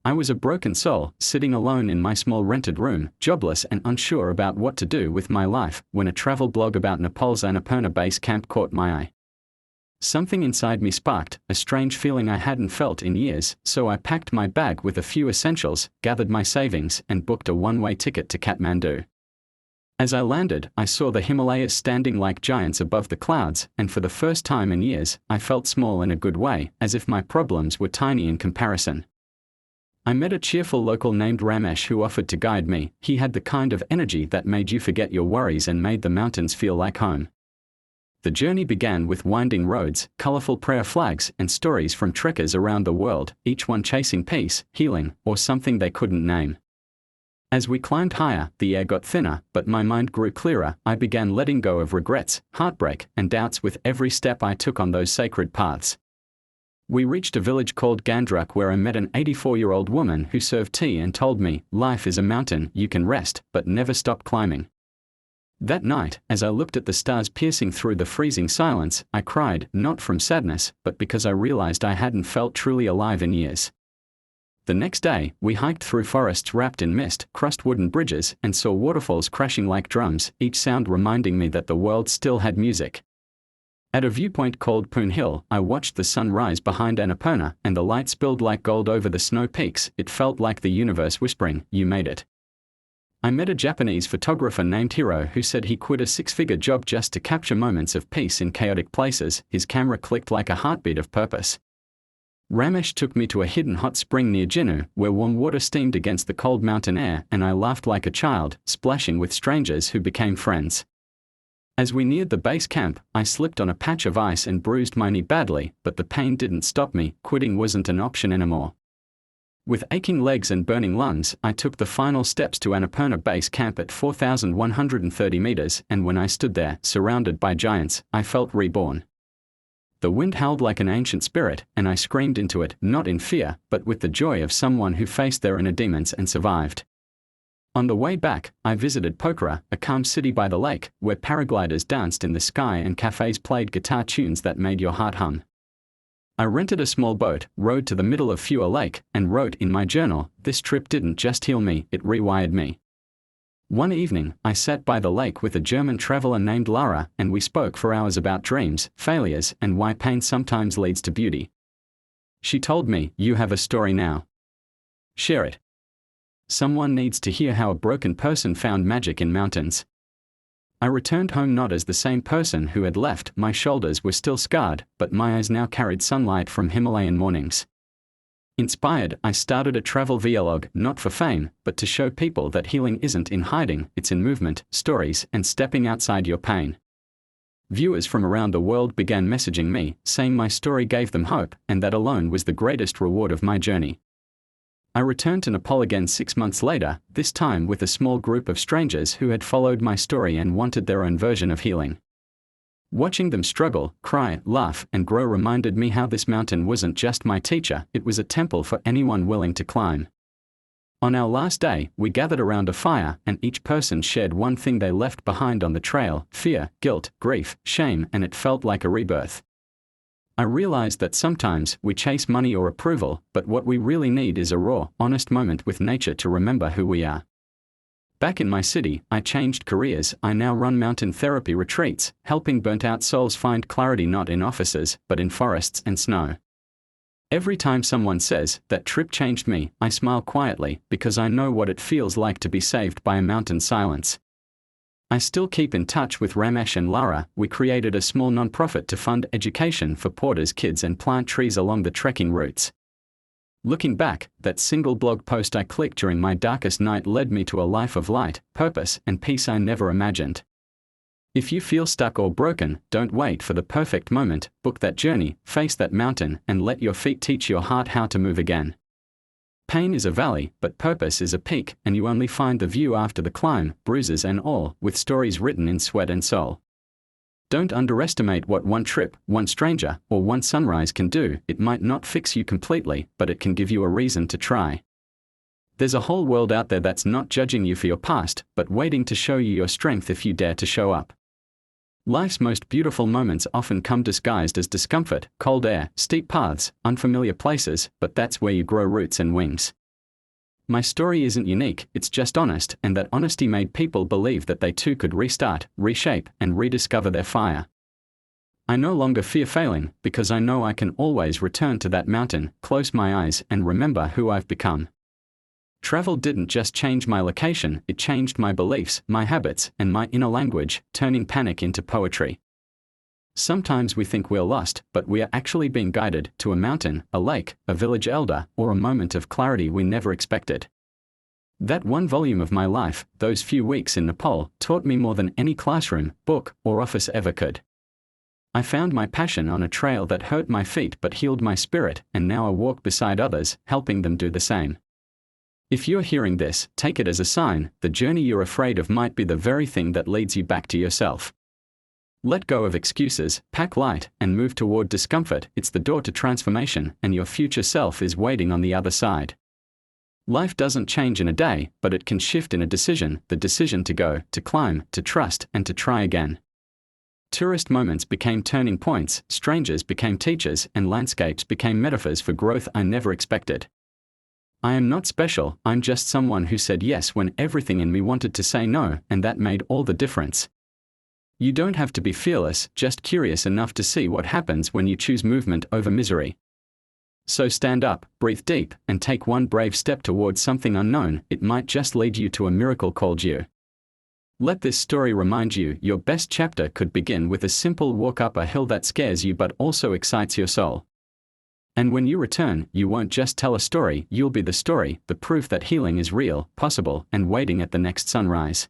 I was a broken soul, sitting alone in my small rented room, jobless and unsure about what to do with my life, when a travel blog about Nepal's Annapurna base camp caught my eye. Something inside me sparked, a strange feeling I hadn't felt in years, so I packed my bag with a few essentials, gathered my savings, and booked a one-way ticket to Kathmandu. As I landed, I saw the Himalayas standing like giants above the clouds, and for the first time in years, I felt small in a good way, as if my problems were tiny in comparison. I met a cheerful local named Ramesh who offered to guide me. He had the kind of energy that made you forget your worries and made the mountains feel like home. The journey began with winding roads, colorful prayer flags, and stories from trekkers around the world, each one chasing peace, healing, or something they couldn't name. As we climbed higher, the air got thinner, but my mind grew clearer. I began letting go of regrets, heartbreak, and doubts with every step I took on those sacred paths. We reached a village called Gandruk where I met an 84-year-old woman who served tea and told me, "Life is a mountain, you can rest, but never stop climbing." That night, as I looked at the stars piercing through the freezing silence, I cried, not from sadness, but because I realized I hadn't felt truly alive in years. The next day, we hiked through forests wrapped in mist, crossed wooden bridges, and saw waterfalls crashing like drums, each sound reminding me that the world still had music. At a viewpoint called Poon Hill, I watched the sun rise behind Annapurna, and the light spilled like gold over the snow peaks. It felt like the universe whispering, "You made it." I met a Japanese photographer named Hiro who said he quit a six-figure job just to capture moments of peace in chaotic places. His camera clicked like a heartbeat of purpose. Ramesh took me to a hidden hot spring near Jinnu, where warm water steamed against the cold mountain air, and I laughed like a child, splashing with strangers who became friends. As we neared the base camp, I slipped on a patch of ice and bruised my knee badly, but the pain didn't stop me. Quitting wasn't an option anymore. With aching legs and burning lungs, I took the final steps to Annapurna base camp at 4,130 meters, and when I stood there, surrounded by giants, I felt reborn. The wind howled like an ancient spirit, and I screamed into it, not in fear, but with the joy of someone who faced their inner demons and survived. On the way back, I visited Pokhara, a calm city by the lake, where paragliders danced in the sky and cafes played guitar tunes that made your heart hum. I rented a small boat, rowed to the middle of Fua Lake, and wrote in my journal, "This trip didn't just heal me, it rewired me." One evening, I sat by the lake with a German traveler named Lara, and we spoke for hours about dreams, failures, and why pain sometimes leads to beauty. She told me, "You have a story now. Share it. Someone needs to hear how a broken person found magic in mountains." I returned home not as the same person who had left. My shoulders were still scarred, but my eyes now carried sunlight from Himalayan mornings. Inspired, I started a travel vlog, not for fame, but to show people that healing isn't in hiding, it's in movement, stories, and stepping outside your pain. Viewers from around the world began messaging me, saying my story gave them hope, and that alone was the greatest reward of my journey. I returned to Nepal again 6 months later, this time with a small group of strangers who had followed my story and wanted their own version of healing. Watching them struggle, cry, laugh, and grow reminded me how this mountain wasn't just my teacher, it was a temple for anyone willing to climb. On our last day, we gathered around a fire, and each person shared one thing they left behind on the trail: fear, guilt, grief, shame, and it felt like a rebirth. I realized that sometimes we chase money or approval, but what we really need is a raw, honest moment with nature to remember who we are. Back in my city, I changed careers. I now run mountain therapy retreats, helping burnt-out souls find clarity not in offices, but in forests and snow. Every time someone says, "That trip changed me," I smile quietly, because I know what it feels like to be saved by a mountain silence. I still keep in touch with Ramesh and Lara. We created a small non-profit to fund education for porters' kids and plant trees along the trekking routes. Looking back, that single blog post I clicked during my darkest night led me to a life of light, purpose, and peace I never imagined. If you feel stuck or broken, don't wait for the perfect moment. Book that journey, face that mountain, and let your feet teach your heart how to move again. Pain is a valley, but purpose is a peak, and you only find the view after the climb, bruises and all, with stories written in sweat and soul. Don't underestimate what one trip, one stranger, or one sunrise can do. It might not fix you completely, but it can give you a reason to try. There's a whole world out there that's not judging you for your past, but waiting to show you your strength if you dare to show up. Life's most beautiful moments often come disguised as discomfort, cold air, steep paths, unfamiliar places, but that's where you grow roots and wings. My story isn't unique, it's just honest, and that honesty made people believe that they too could restart, reshape, and rediscover their fire. I no longer fear failing, because I know I can always return to that mountain, close my eyes, and remember who I've become. Travel didn't just change my location, it changed my beliefs, my habits, and my inner language, turning panic into poetry. Sometimes we think we're lost, but we are actually being guided to a mountain, a lake, a village elder, or a moment of clarity we never expected. That one volume of my life, those few weeks in Nepal, taught me more than any classroom, book, or office ever could. I found my passion on a trail that hurt my feet but healed my spirit, and now I walk beside others, helping them do the same. If you're hearing this, take it as a sign. The journey you're afraid of might be the very thing that leads you back to yourself. Let go of excuses, pack light, and move toward discomfort. It's the door to transformation, and your future self is waiting on the other side. Life doesn't change in a day, but it can shift in a decision, the decision to go, to climb, to trust, and to try again. Tourist moments became turning points, strangers became teachers, and landscapes became metaphors for growth I never expected. I am not special, I'm just someone who said yes when everything in me wanted to say no, and that made all the difference. You don't have to be fearless, just curious enough to see what happens when you choose movement over misery. So stand up, breathe deep, and take one brave step towards something unknown. It might just lead you to a miracle called you. Let this story remind you your best chapter could begin with a simple walk up a hill that scares you but also excites your soul. And when you return, you won't just tell a story, you'll be the story, the proof that healing is real, possible, and waiting at the next sunrise.